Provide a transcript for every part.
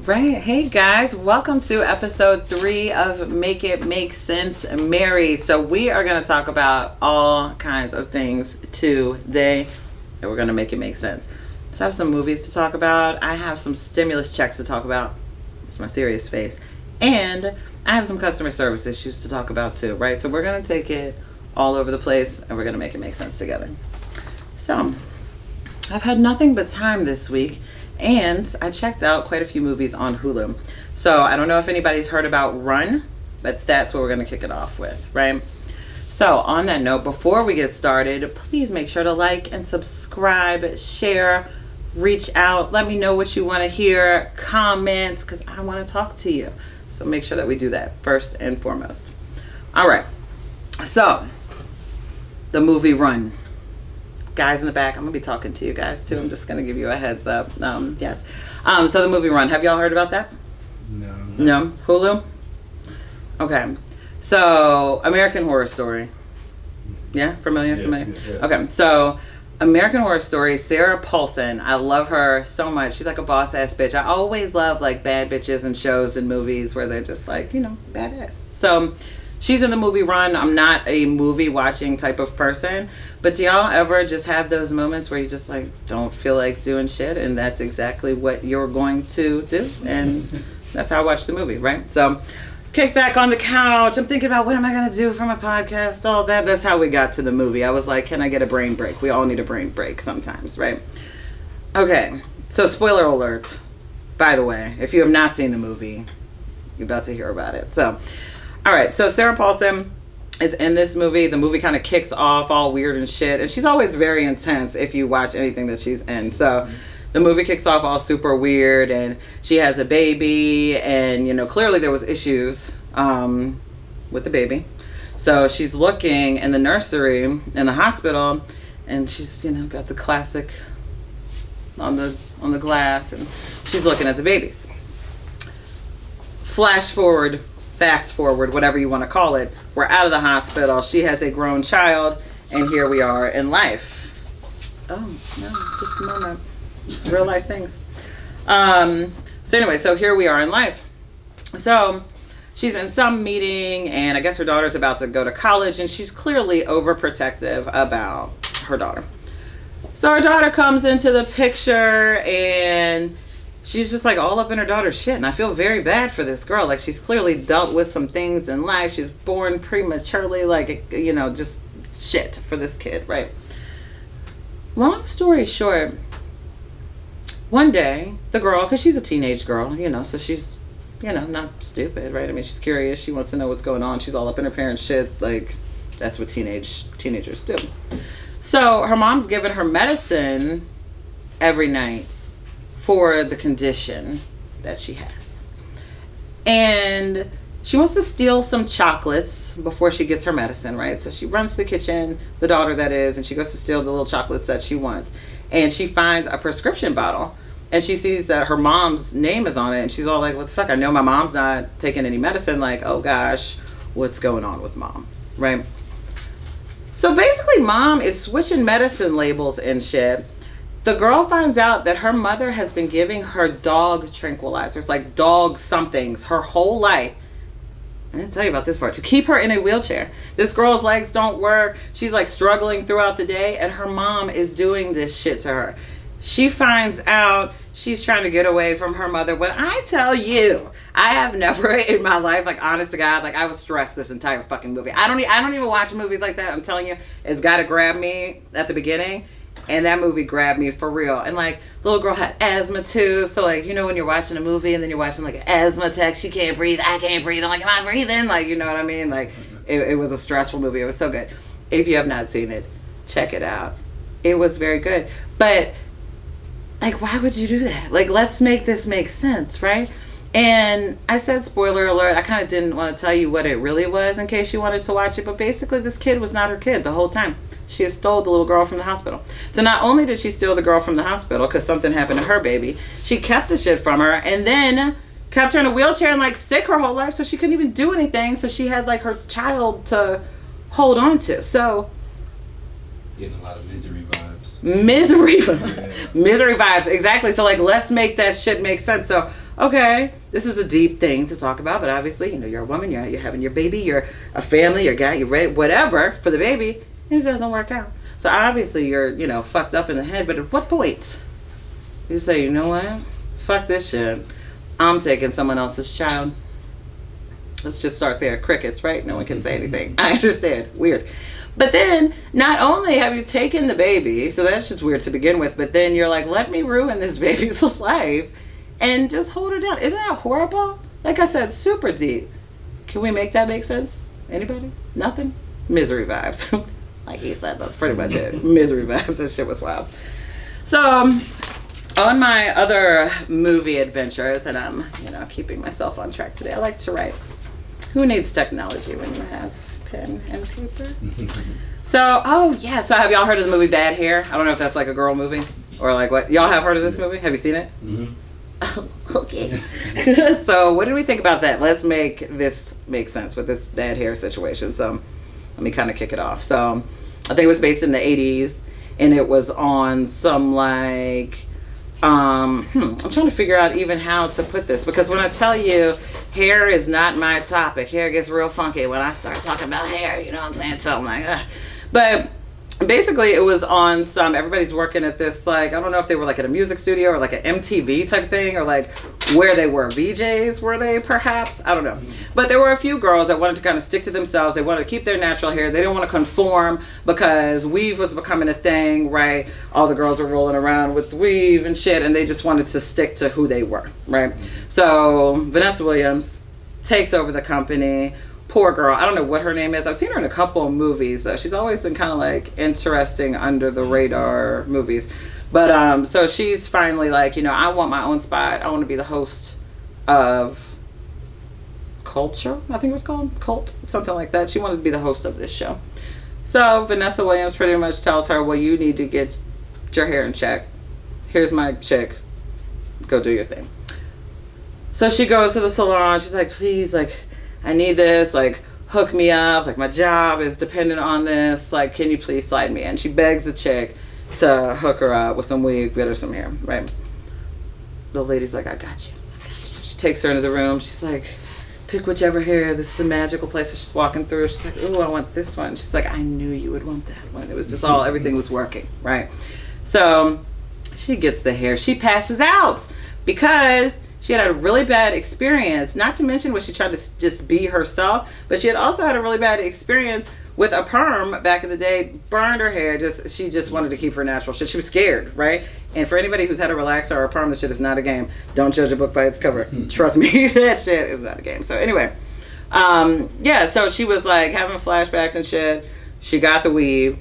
right. Hey guys, welcome to episode 3 of Make It Make Sense Married. So we are going to talk about all kinds of things today, and we're going to make it make sense. So I have some movies to talk about. I have some stimulus checks to talk about. It's my serious face. And I have some customer service issues to talk about too, right? So we're going to take it all over the place, and we're going to make it make sense together. So I've had nothing but time this week. And I checked out quite a few movies on Hulu. So I don't know if anybody's heard about Run, but that's what we're going to kick it off with, right? So on that note, before we get started, please make sure to like and subscribe, share, reach out, let me know what you want to hear, comment, because I want to talk to you. So make sure that we do that first and foremost. All right. So the movie Run. Guys in the back, I'm gonna be talking to you guys too. I'm just gonna give you a heads up. Yes. So the movie Run. Have y'all heard about that? No. Hulu. Okay. So American Horror Story. Yeah, familiar. Yeah. Okay. So American Horror Story. Sarah Paulson. I love her so much. She's like a boss ass bitch. I always love like bad bitches in shows and movies where they're just like badass. So she's in the movie Run. I'm not a movie watching type of person, but do y'all ever just have those moments where you just like don't feel like doing shit, and that's exactly what you're going to do, and that's how I watch the movie, right? So kick back on the couch. I'm thinking about what am I going to do for my podcast, all that. That's how we got to the movie. I was like, can I get a brain break? We all need a brain break sometimes, right? Okay, so spoiler alert, by the way, if you have not seen the movie, you're about to hear about it. So all right, so Sarah Paulson is in this movie. The movie kind of kicks off all weird and shit. And she's always very intense if you watch anything that she's in. So the movie kicks off all super weird. And she has a baby. And, clearly there was issues with the baby. So she's looking in the nursery in the hospital. And she's, got the classic on the glass. And she's looking at the babies. Fast forward, whatever you want to call it. We're out of the hospital. She has a grown child, and here we are in life. Oh, no, just a moment. Real life things. So anyway, so here we are in life. So she's in some meeting, and I guess her daughter's about to go to college, and she's clearly overprotective about her daughter. So her daughter comes into the picture, and she's just like all up in her daughter's shit, and I feel very bad for this girl. Like, she's clearly dealt with some things in life. She's born prematurely, like, just shit for this kid, right? Long story short, one day, the girl, because she's a teenage girl, so she's, not stupid, right? I mean, she's curious. She wants to know what's going on. She's all up in her parents' shit. Like, that's what teenagers do. So her mom's giving her medicine every night for the condition that she has. And she wants to steal some chocolates before she gets her medicine, right? So she runs to the kitchen, the daughter that is, and she goes to steal the little chocolates that she wants. And she finds a prescription bottle, and she sees that her mom's name is on it, and she's all like, what the fuck? I know my mom's not taking any medicine. Like, oh gosh, what's going on with mom, right? So basically, mom is switching medicine labels and shit. The girl finds out that her mother has been giving her dog tranquilizers, like dog somethings, her whole life. I didn't tell you about this part. To keep her in a wheelchair. This girl's legs don't work. She's like struggling throughout the day, and her mom is doing this shit to her. She finds out she's trying to get away from her mother. When I tell you, I have never in my life, like, honest to God, like, I was stressed this entire fucking movie. I don't even watch movies like that. I'm telling you, it's got to grab me at the beginning. And that movie grabbed me for real. And like, the little girl had asthma too. So like, when you're watching a movie and then you're watching like an asthma text, she can't breathe, I can't breathe. I'm like, am I breathing? Like, you know what I mean? Like, it was a stressful movie. It was so good. If you have not seen it, check it out. It was very good. But like, why would you do that? Like, let's make this make sense, right? And I said, spoiler alert, I kind of didn't want to tell you what it really was in case you wanted to watch it. But basically, this kid was not her kid the whole time. She had stole the little girl from the hospital. So not only did she steal the girl from the hospital because something happened to her baby, she kept the shit from her and then kept her in a wheelchair and like sick her whole life, so she couldn't even do anything. So she had like her child to hold on to. So getting a lot of misery vibes. Misery vibes, exactly. So like, let's make that shit make sense. So okay, this is a deep thing to talk about, but obviously, you know, you're a woman, you're having your baby, you're a family, you're guy, you're ready, whatever for the baby, and it doesn't work out. So obviously you're, you know, fucked up in the head, but at what point you say, you know what? Fuck this shit. I'm taking someone else's child. Let's just start there. Crickets, right? No one can say anything. I understand. Weird. But then, not only have you taken the baby, so that's just weird to begin with, but then you're like, let me ruin this baby's life and just hold her down. Isn't that horrible? Like I said, super deep. Can we make that make sense? Anybody? Nothing? Misery vibes. Like he said, that's pretty much it. Misery vibes. That shit was wild. So, on my other movie adventures, and I'm, you know, keeping myself on track today, I like to write. Who needs technology when you have pen and paper? So, oh yeah, so have y'all heard of the movie Bad Hair? I don't know if that's like a girl movie or like what. Y'all have heard of this movie? Have you seen it? Mm-hmm. Okay. So what did we think about that? Let's make this make sense with this bad hair situation. So let me kind of kick it off. So I think it was based in the 80s and it was on some like, I'm trying to figure out even how to put this, because when I tell you hair is not my topic, hair gets real funky when I start talking about hair, you know what I'm saying? So I'm like, ugh. But basically it was on some, everybody's working at this, like, I don't know if they were like at a music studio or like an MTV type thing, or like where they were, VJs were they perhaps, I don't know. But there were a few girls that wanted to kind of stick to themselves. They wanted to keep their natural hair. They didn't want to conform because weave was becoming a thing, right? All the girls were rolling around with weave and shit, and they just wanted to stick to who they were, right? So Vanessa Williams takes over the company. Poor girl. I don't know what her name is. I've seen her in a couple of movies though. She's always in kind of like interesting under the radar movies. But so she's finally like, you know, I want my own spot. I want to be the host of Culture, I think it was called Cult, something like that. She wanted to be the host of this show. So Vanessa Williams pretty much tells her, well, you need to get your hair in check. Here's my chick. Go do your thing. So she goes to the salon. She's like, please, like, I need this, like, hook me up, like, my job is dependent on this, like, can you please slide me in? She begs the chick to hook her up with some weave, get her some hair, right? The lady's like, I got you. She takes her into the room. She's like, pick whichever hair, this is a magical place. So she's walking through, she's like, ooh, I want this one. She's like, I knew you would want that one. It was just all, everything was working, right? So she gets the hair. She passes out because she had a really bad experience, not to mention when she tried to just be herself, but she had also had a really bad experience with a perm back in the day, burned her hair. She just wanted to keep her natural shit. She was scared, right? And for anybody who's had a relaxer or a perm, this shit is not a game. Don't judge a book by its cover. Trust me, that shit is not a game. So anyway, yeah, so she was like having flashbacks and shit. She got the weave.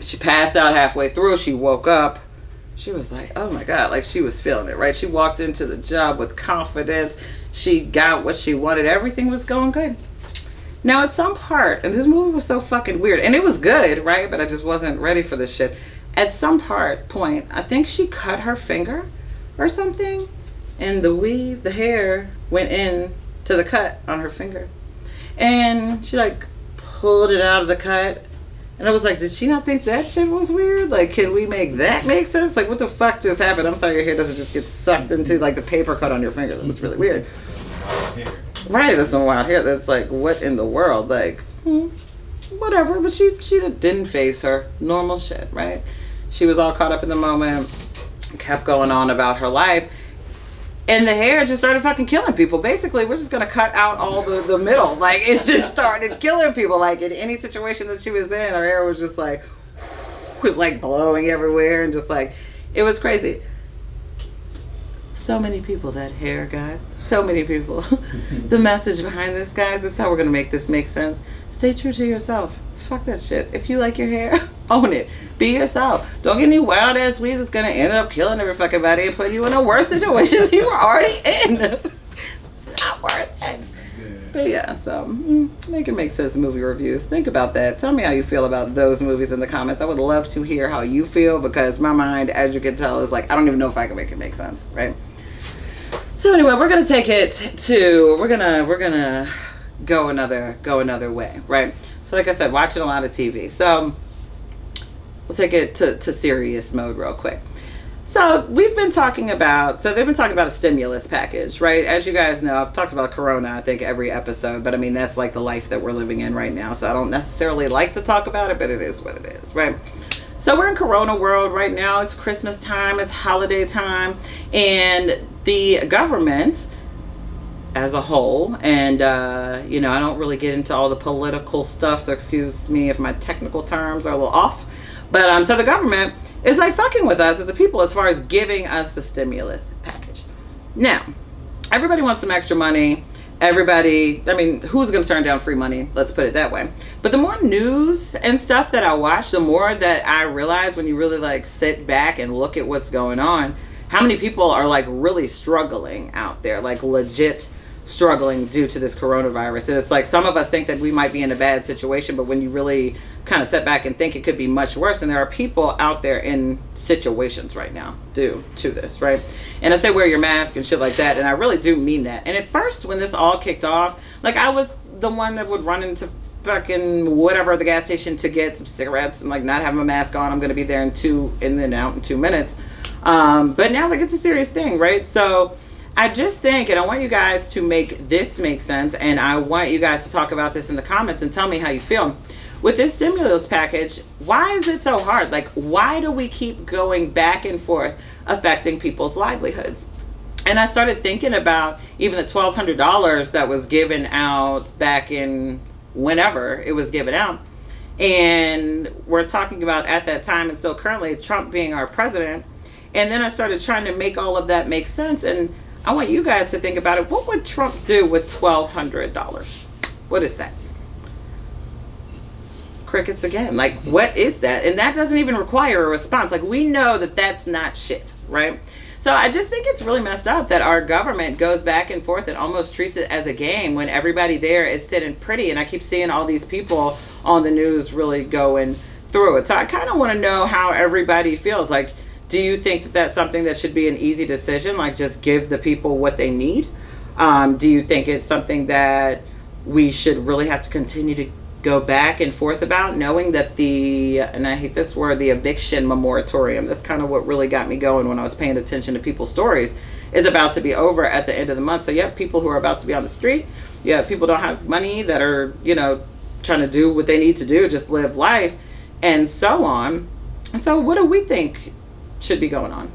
She passed out halfway through. She woke up. She was like, oh my God, like she was feeling it, right? She walked into the job with confidence. She got what she wanted. Everything was going good. Now at some part, and this movie was so fucking weird, and it was good, right? But I just wasn't ready for this shit. At some point, I think she cut her finger or something, and the weave, the hair, went in to the cut on her finger. And she like pulled it out of the cut. And I was like, did she not think that shit was weird? Like, can we make that make sense? Like, what the fuck just happened? I'm sorry your hair doesn't just get sucked into, like, the paper cut on your finger. That was really weird. Right, there's some wild hair. That's like, what in the world? Like, whatever. But she didn't face her. Normal shit, right? She was all caught up in the moment, kept going on about her life. And the hair just started fucking killing people. Basically, we're just going to cut out all the middle. Like, it just started killing people. Like, in any situation that she was in, her hair was just like, was like blowing everywhere. And just like, it was crazy. So many people that hair got. So many people. The message behind this, guys, this is how we're going to make this make sense. Stay true to yourself. Fuck that shit. If you like your hair, own it. Be yourself. Don't get any wild ass weave that's gonna end up killing every fucking body and putting you in a worse situation than you were already in. It's not worth it. But yeah, so make it make sense. Movie reviews. Think about that. Tell me how you feel about those movies in the comments. I would love to hear how you feel, because my mind, as you can tell, is like, I don't even know if I can make it make sense, right? So anyway, we're gonna take it to we're gonna go another way, right? So like I said, watching a lot of TV. So we'll take it to serious mode real quick. So we've been talking about, so they've been talking about a stimulus package, right? As you guys know, I've talked about Corona, I think, every episode, but I mean, that's like the life that we're living in right now. So I don't necessarily like to talk about it, but it is what it is, right? So we're in Corona world right now. It's Christmas time, it's holiday time, and the government as a whole, and you know, I don't really get into all the political stuff, so excuse me if my technical terms are a little off, but so the government is like fucking with us as a people as far as giving us the stimulus package. Now, everybody wants some extra money. Everybody, I mean, who's going to turn down free money? Let's put it that way. But the more news and stuff that I watch, the more that I realize when you really like sit back and look at what's going on, how many people are like really struggling out there, like legit struggling due to this coronavirus. And it's like some of us think that we might be in a bad situation, but when you really kind of step back and think, it could be much worse. And there are people out there in situations right now due to this, right? And I say wear your mask and shit like that, and I really do mean that. And at first, when this all kicked off, like I was the one that would run into fucking whatever the gas station to get some cigarettes and like not have my mask on. I'm gonna be there in then out in 2 minutes. But now like it's a serious thing, right? So I just think, and I want you guys to make this make sense, and I want you guys to talk about this in the comments and tell me how you feel. With this stimulus package, why is it so hard? Like, why do we keep going back and forth affecting people's livelihoods? And I started thinking about even the $1,200 that was given out back in whenever it was given out. And we're talking about at that time and still currently Trump being our president. And then I started trying to make all of that make sense. And I want you guys to think about it. What would Trump do with $1,200? What is that? Crickets again. Like, what is that? And that doesn't even require a response. Like, we know that that's not shit, right? So I just think it's really messed up that our government goes back and forth and almost treats it as a game when everybody there is sitting pretty. And I keep seeing all these people on the news really going through it. So I kind of want to know how everybody feels. Like, do you think that that's something that should be an easy decision? Like, just give the people what they need? Do you think it's something that we should really have to continue to go back and forth about, knowing that and I hate this word, the eviction moratorium, that's kind of what really got me going when I was paying attention to people's stories, is about to be over at the end of the month. So you have people who are about to be on the street. You have people who don't have money that are, you know, trying to do what they need to do, just live life, and so on. So what do we think should be going on?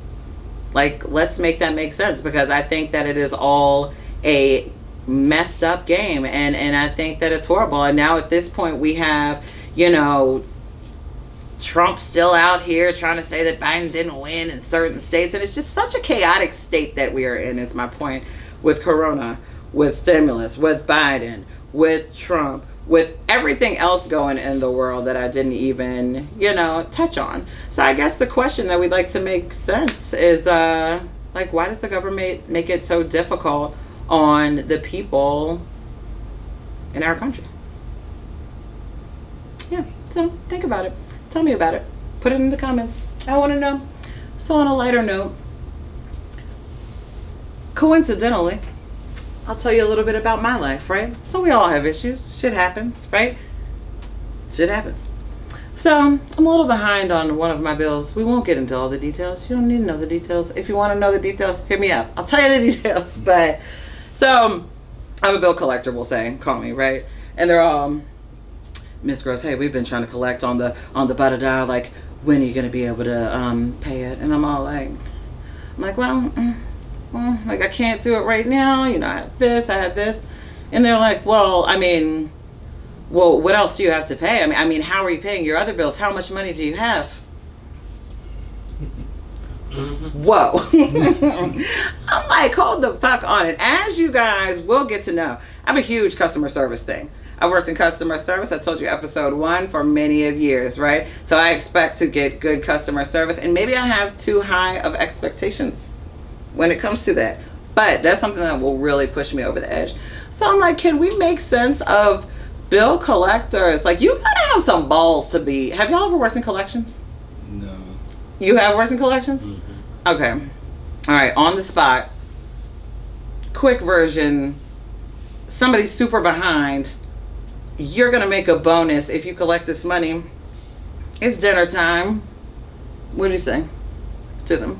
Like, let's make that make sense, because I think that it is all a messed up game, and I think that it's horrible. And now at this point we have, you know, Trump still out here trying to say that Biden didn't win in certain states, and it's just such a chaotic state that we are in, is my point, with Corona, with stimulus, with Biden, with Trump, with everything else going in the world that I didn't even, you know, touch on. So I guess the question that we'd like to make sense is like, why does the government make it so difficult on the people in our country? Yeah, so think about it. Tell me about it. Put it in the comments. I want to know. So on a lighter note, coincidentally, I'll tell you a little bit about my life, right? So we all have issues. Shit happens, right? Shit happens. So I'm a little behind on one of my bills. We won't get into all the details. You don't need to know the details. If you want to know the details, hit me up. I'll tell you the details. But so I'm a bill collector, we'll say. Call me, right? And they're all, Miss Gross, hey, we've been trying to collect on the da-da-da, like, when are you going to be able to pay it? And I'm all like, well, like, I can't do it right now. You know, I have this. And they're like, well, what else do you have to pay? I mean, how are you paying your other bills? How much money do you have? Mm-hmm. Whoa. I'm like, hold the fuck on it. As you guys will get to know, I have a huge customer service thing. I've worked in customer service. I told you episode 1 for many of years, right? So I expect to get good customer service, and maybe I have too high of expectations when it comes to that. But that's something that will really push me over the edge. So I'm like, can we make sense of bill collectors? Like, you gotta have some balls to be. Have y'all ever worked in collections? No. You have worked in collections? Mm-hmm. Okay. All right, on the spot. Quick version. Somebody's super behind. You're gonna make a bonus if you collect this money. It's dinner time. What do you say to them?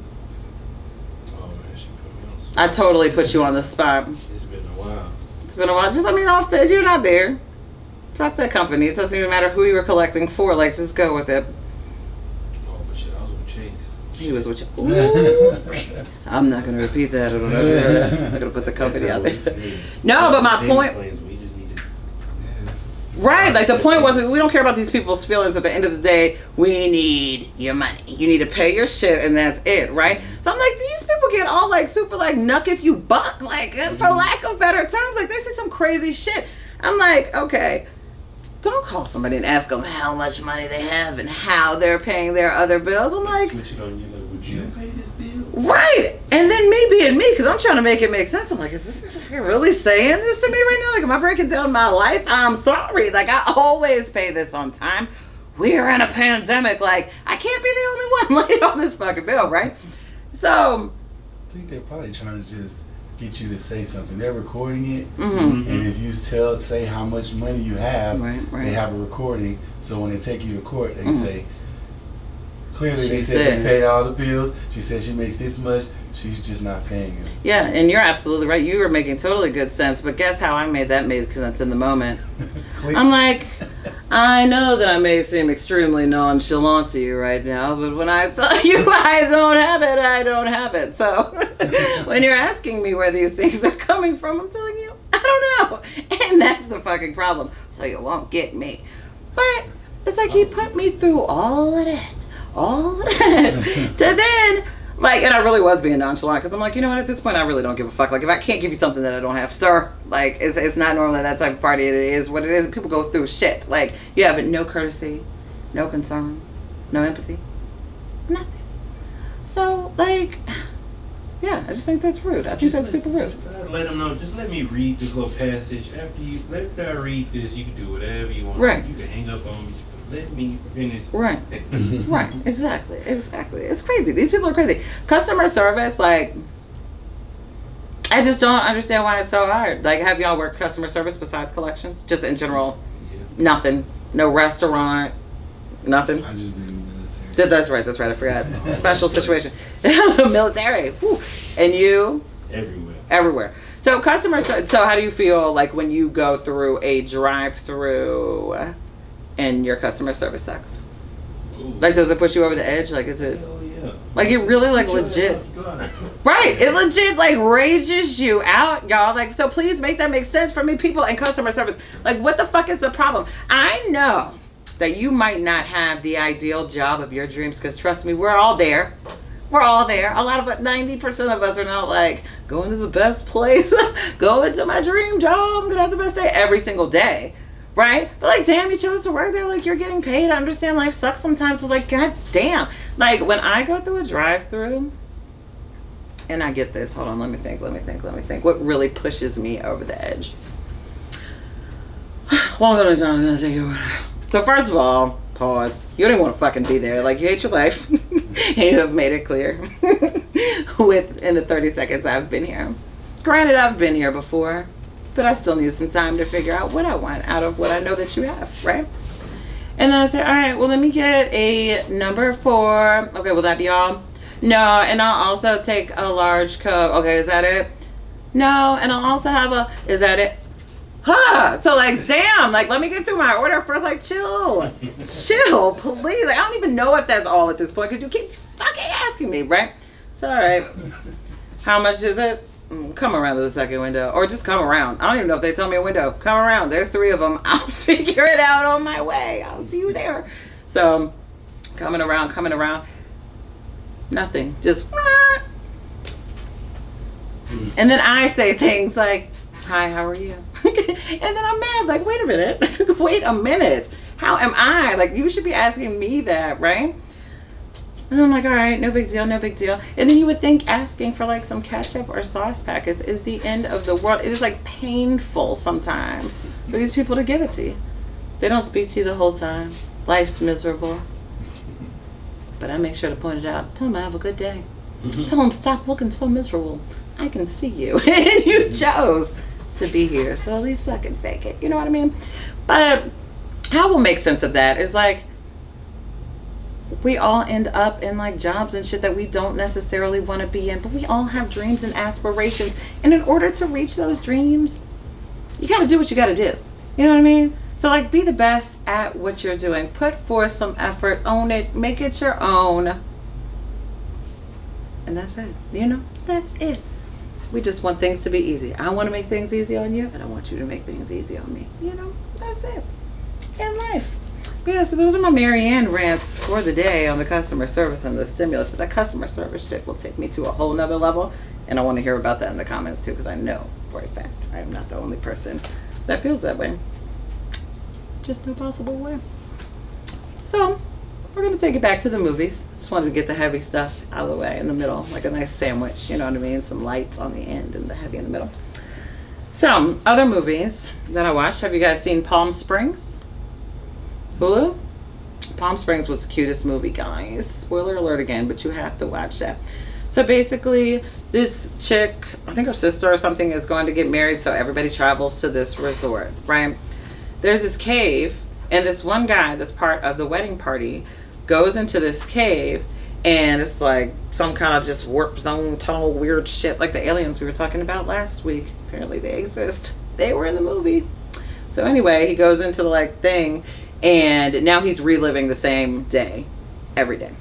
I totally put you on the spot. It's been a while. It's been a while. Just, I mean, off the, you're not there. Fuck that company. It doesn't even matter who you were collecting for. Like, just go with it. Oh, but shit, I was with Chase. He was with you. Ooh. I'm not going to repeat that. I don't know. I'm not going to put the company out there. No, but my point... We just need to... Right, like the point wasn't, we don't care about these people's feelings. At the end of the day, we need your money. You need to pay your shit, and that's it, right? So I'm like, these people get all like super like nuck if you buck, like for lack of better terms, like they say some crazy shit. I'm like, okay, don't call somebody and ask them how much money they have and how they're paying their other bills. I'm like, switch it on you, like, would you pay this bill? Right, and then me being me, because I'm trying to make it make sense. I'm like, is this motherfucker really saying this to me right now? Like, am I breaking down my life? I'm sorry. Like, I always pay this on time. We're in a pandemic. Like, I can't be the only one late on this fucking bill, right? So, I think they're probably trying to just get you to say something. They're recording it, mm-hmm. and if you say how much money you have, right. they have a recording. So when they take you to court, they mm-hmm. say, clearly She they said they paid all the bills. She said she makes this much. She's just not paying us. Yeah, and you're absolutely right. You were making totally good sense. But guess how I made sense in the moment? I'm like, I know that I may seem extremely nonchalant to you right now, but when I tell you I don't have it, I don't have it. So when you're asking me where these things are coming from, I'm telling you, I don't know. And that's the fucking problem. So you won't get me. But it's like he put me through all of that. To then, like, and I really was being nonchalant because I'm like, you know what, at this point I really don't give a fuck. Like, if I can't give you something that I don't have, sir, like, it's not normally that type of party. It is what it is. People go through shit. Like, you have no courtesy, no concern, no empathy, nothing. So, like, yeah, I just think that's rude. I think that's super rude. Just let them know. Just let me read this little passage. After I read this, you can do whatever you want. Right. You can hang up on me. Let me finish. Right. Right. Exactly. It's crazy. These people are crazy. Customer service, like, I just don't understand why it's so hard. Like, have y'all worked customer service besides collections? Just in general? Yeah. Nothing. No restaurant. Nothing. I just been in the military. That's right. I forgot. Special situation. Military. Whew. And you? Everywhere. So so how do you feel like when you go through a drive-through and your customer service sucks? Ooh. Like, does it push you over the edge? Like, is it? Hell yeah. Like, it really, like, legit. Right. It legit, like, rages you out, y'all. Like, so please make that make sense for me, people in customer service. Like, what the fuck is the problem? I know that you might not have the ideal job of your dreams, because trust me, we're all there. We're all there. A lot of us, 90% of us are not like, going to the best place, going to my dream job, I'm going to have the best day every single day. Right? But like, damn, you chose to work there. Like, you're getting paid. I understand life sucks sometimes, but like, god damn. Like, when I go through a drive-through, and I get this. Hold on, let me think. What really pushes me over the edge? Well, I'm gonna take your order. So first of all, pause. You don't even want to fucking be there. Like, you hate your life. And you have made it clear within the 30 seconds I've been here. Granted, I've been here before, but I still need some time to figure out what I want out of what I know that you have, right? And then I say, all right, well, let me get a number 4. Okay, will that be all? No, and I'll also take a large Coke. Okay, is that it? No, and I'll also have is that it? Huh. So, like, damn, like, let me get through my order first. Like, chill, please. Like, I don't even know if that's all at this point because you keep fucking asking me, right? So, all right, how much is it? Come around to the second window, or just come around. I don't even know if they tell me a window. Come around. There's 3 of them. I'll figure it out on my way. I'll see you there. So, coming around. Nothing. Just, and then I say things like, hi, how are you? And then I'm mad. Like, wait a minute. How am I? Like, you should be asking me that, right? And I'm like, all right, no big deal. And then you would think asking for like some ketchup or sauce packets is the end of the world. It is like painful sometimes for these people to give it to you. They don't speak to you the whole time. Life's miserable. But I make sure to point it out. Tell them I have a good day. Tell them stop looking so miserable. I can see you. And you chose to be here. So at least fucking fake it. You know what I mean? But how we'll make sense of that is like, we all end up in like jobs and shit that we don't necessarily want to be in, but we all have dreams and aspirations. And in order to reach those dreams, you got to do what you got to do. You know what I mean? So like, be the best at what you're doing. Put forth some effort, own it, make it your own. And that's it. You know, that's it. We just want things to be easy. I want to make things easy on you, and I want you to make things easy on me. You know, that's it. In life. But yeah, so those are my Marianne rants for the day on the customer service and the stimulus. But that customer service shit will take me to a whole nother level, and I want to hear about that in the comments too, because I know for a fact I am not the only person that feels that way. Just no possible way. So we're gonna take it back to the movies. Just wanted to get the heavy stuff out of the way in the middle, like a nice sandwich, you know what I mean? Some lights on the end and the heavy in the middle. So, other movies that I watched. Have you guys seen Palm Springs? Hulu? Palm Springs was the cutest movie, guys. Spoiler alert again, but you have to watch that. So basically, this chick, I think her sister or something, is going to get married, so everybody travels to this resort, right? There's this cave, and this one guy that's part of the wedding party goes into this cave, and it's like some kind of just warp zone tunnel weird shit, like the aliens we were talking about last week. Apparently they exist. They were in the movie. So anyway, he goes into the like thing, and now he's reliving the same day every day.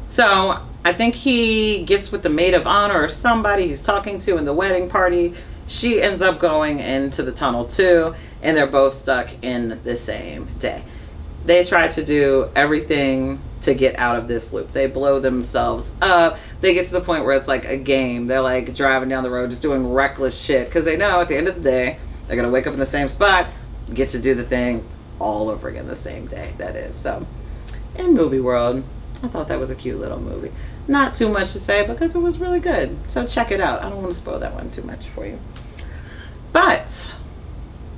So I think he gets with the maid of honor or somebody he's talking to in the wedding party. She ends up going into the tunnel too, and they're both stuck in the same day. They try to do everything to get out of this loop. They blow themselves up. They get to the point where it's like a game. They're like driving down the road just doing reckless shit because they know at the end of the day they're gonna wake up in the same spot, get to do the thing all over again the same day. That is. So in movie world, I thought that was a cute little movie. Not too much to say because it was really good. So check it out. I don't want to spoil that one too much for you. But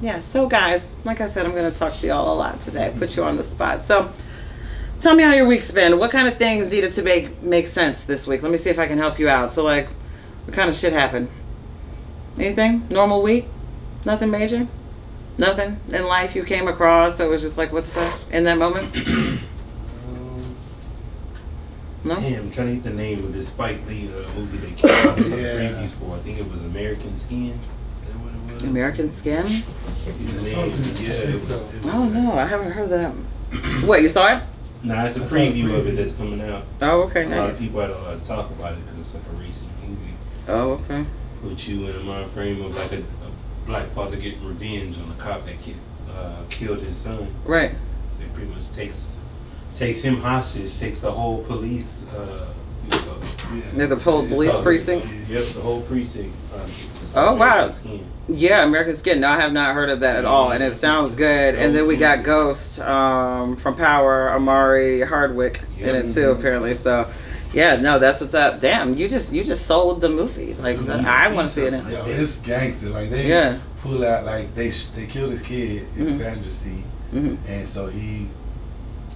yeah, so guys, like I said, I'm going to talk to y'all a lot today, put you on the spot. So tell me how your week's been. What kind of things needed to make sense this week? Let me see if I can help you out. So like, what kind of shit happened? Anything? Normal week? Nothing major? Nothing in life you came across, so it was just like, what the fuck in that moment? No? Damn, I'm trying to get the name of this Spike Lee movie they came out with some previews for. I think it was American Skin. American Skin? Yeah. Oh no, I haven't heard that. What, you saw it? Nah, it's a preview of it that's coming out. Oh, okay, A lot of nice. people had a lot to talk about it because it's like a recent movie. Oh, okay. Put you in a mind frame of like a black father getting revenge on a cop that killed his son. Right. So it pretty much takes him hostage, takes the whole police. Near the whole police precinct? Yep, the whole precinct. Oh, wow. Skin. Yeah, American Skin. No, I have not heard of that at all, and it sounds good. And then we got Ghost from Power, Amari Hardwick in it too, apparently. So, yeah, no, that's what's up. Damn, you just sold the movie. Like, I want to see it. Yo, it's gangster. Like they pull out, like they killed his kid in the passenger seat, and so he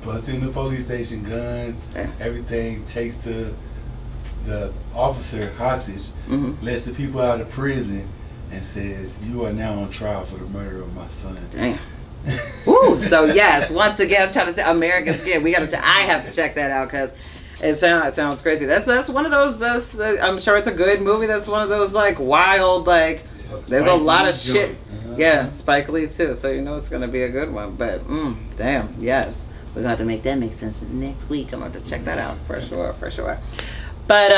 busts in the police station, guns, everything, takes the officer hostage, lets the people out of prison, and says, "You are now on trial for the murder of my son." Damn. Ooh, so yes, once again, I'm trying to say American Skin. I have to check that out because it sounds crazy. That's one of those. I'm sure it's a good movie. That's one of those like wild like. There's a lot of shit. Yeah, Spike Lee too. So you know it's gonna be a good one. But damn, yes, we're gonna have to make that make sense next week. I'm gonna have to check that out for sure. But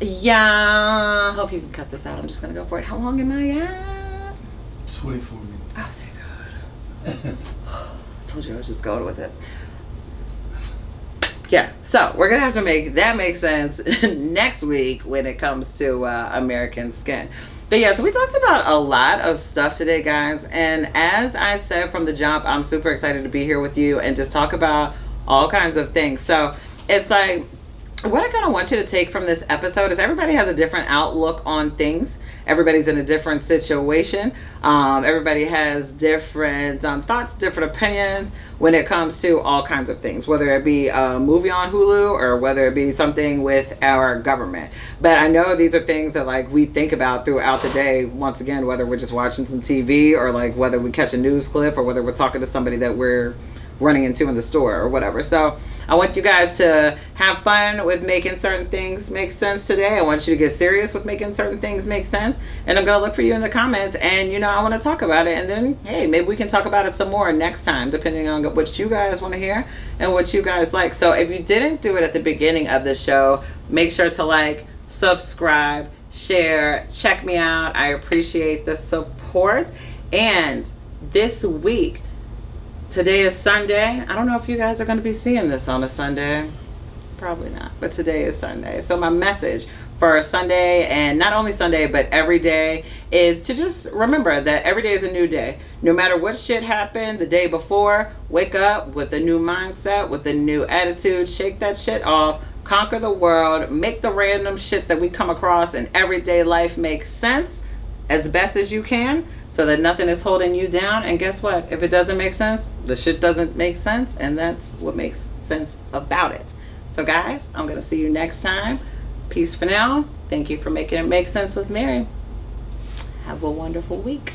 yeah, hope you can cut this out. I'm just gonna go for it. How long am I at? 24 minutes. Oh, thank God. I told you I was just going with it. Yeah, so we're gonna have to make that make sense next week when it comes to American Skin. But yeah, so we talked about a lot of stuff today, guys. And as I said from the jump, I'm super excited to be here with you and just talk about all kinds of things. So it's like, what I kind of want you to take from this episode is everybody has a different outlook on things. Everybody's in a different situation. Everybody has different thoughts, different opinions when it comes to all kinds of things, whether it be a movie on Hulu or whether it be something with our government. But I know these are things that like we think about throughout the day, once again, whether we're just watching some TV or like whether we catch a news clip or whether we're talking to somebody that we're running into in the store or whatever. So I want you guys to have fun with making certain things make sense today. I want you to get serious with making certain things make sense. And I'm going to look for you in the comments. And, you know, I want to talk about it. And then, hey, maybe we can talk about it some more next time, depending on what you guys want to hear and what you guys like. So if you didn't do it at the beginning of the show, make sure to like, subscribe, share, check me out. I appreciate the support. And this week, today is Sunday. I don't know if you guys are going to be seeing this on a Sunday. Probably not. But today is Sunday. So my message for Sunday, and not only Sunday, but every day, is to just remember that every day is a new day. No matter what shit happened the day before, wake up with a new mindset, with a new attitude. Shake that shit off. Conquer the world. Make the random shit that we come across in everyday life make sense as best as you can, so that nothing is holding you down. And guess what? If it doesn't make sense, the shit doesn't make sense, and that's what makes sense about it. So guys, I'm going to see you next time. Peace for now. Thank you for making it make sense with Mary. Have a wonderful week.